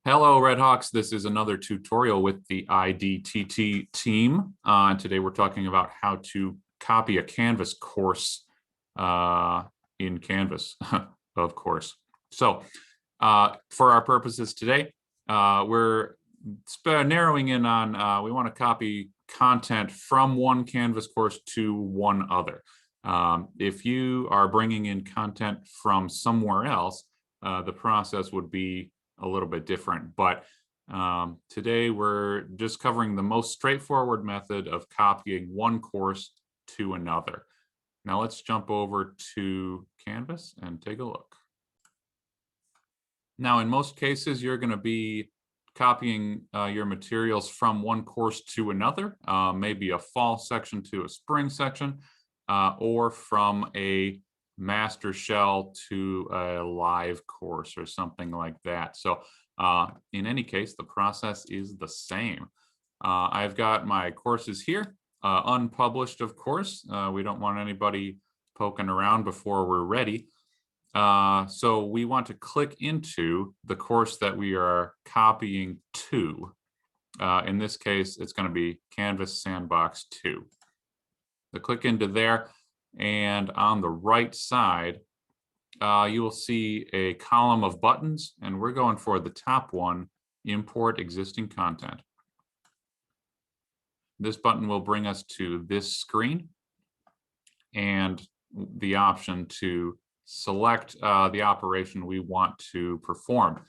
Hello, Redhawks. This is another tutorial with the IDTT team. And today we're talking about how to copy a Canvas course in Canvas, of course. So for our purposes today, we're narrowing in on, we want to copy content from one Canvas course to one other. If you are bringing in content from somewhere else, the process would be a little bit different, but today we're just covering the most straightforward method of copying one course to another. Now let's jump over to Canvas and take a look. Now, in most cases, you're going to be copying your materials from one course to another, maybe a fall section to a spring section, or from a master shell to a live course or something like that. So in any case, the process is the same. I've got my courses here, unpublished, of course. We don't want anybody poking around before we're ready. So we want to click into the course that we are copying to. In this case, it's going to be Canvas Sandbox 2. So click into there. And on the right side, you will see a column of buttons, and we're going for the top one, import existing content. This button will bring us to this screen and the option to select the operation we want to perform.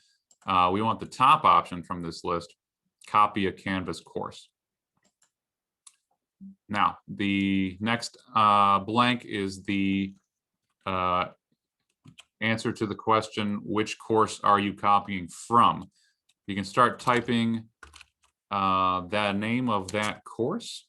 We want the top option from this list, copy a Canvas course. Now, the next blank is the answer to the question, which course are you copying from? You can start typing the name of that course,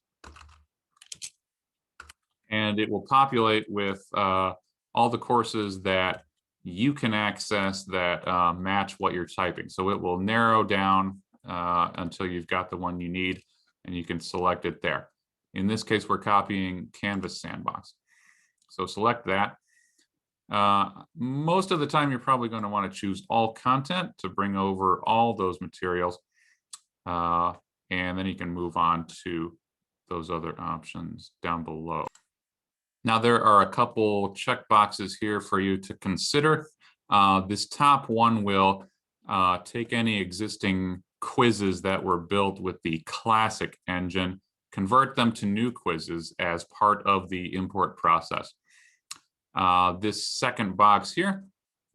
and it will populate with all the courses that you can access that match what you're typing. So it will narrow down until you've got the one you need, and you can select it there. In this case, we're copying Canvas Sandbox. So select that. Most of the time, you're probably going to want to choose all content to bring over all those materials. And then you can move on to those other options down below. Now, there are a couple checkboxes here for you to consider. This top one will take any existing quizzes that were built with the classic engine, convert them to new quizzes as part of the import process. This second box here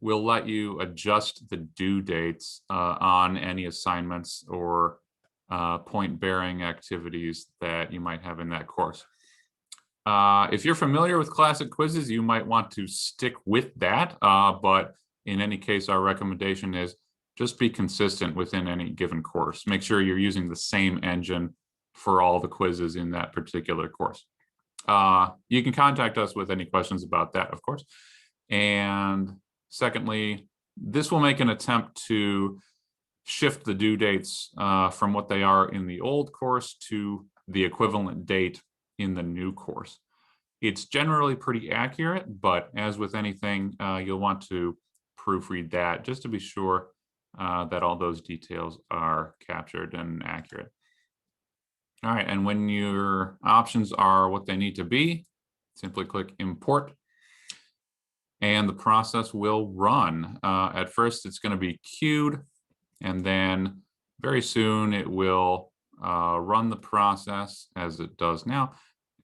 will let you adjust the due dates on any assignments or point-bearing activities that you might have in that course. If you're familiar with classic quizzes, you might want to stick with that, but in any case, our recommendation is just be consistent within any given course. Make sure you're using the same engine for all the quizzes in that particular course. You can contact us with any questions about that, of course. And secondly, this will make an attempt to shift the due dates from what they are in the old course to the equivalent date in the new course. It's generally pretty accurate, but as with anything, you'll want to proofread that just to be sure that all those details are captured and accurate. All right, and when your options are what they need to be, simply click import, and the process will run. At first, it's going to be queued, and then very soon it will run the process as it does now.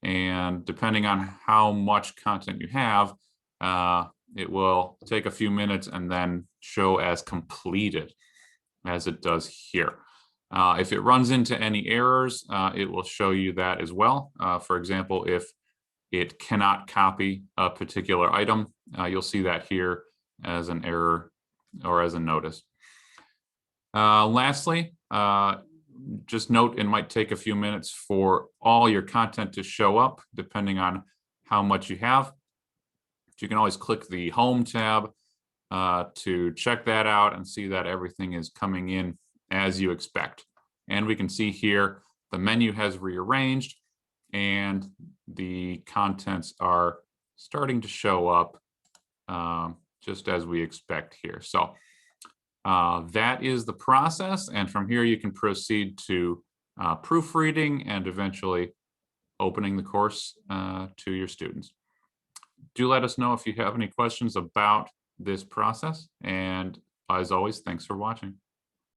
And depending on how much content you have, it will take a few minutes and then show as completed as it does here. If it runs into any errors, it will show you that as well. For example, if it cannot copy a particular item, you'll see that here as an error or as a notice. Lastly, just note it might take a few minutes for all your content to show up, depending on how much you have. You can always click the Home tab to check that out and see that everything is coming in as you expect. And we can see here the menu has rearranged and the contents are starting to show up just as we expect here. So That is the process, and from here you can proceed to proofreading and eventually opening the course to your students. Do let us know if you have any questions about this process, and as always, thanks for watching.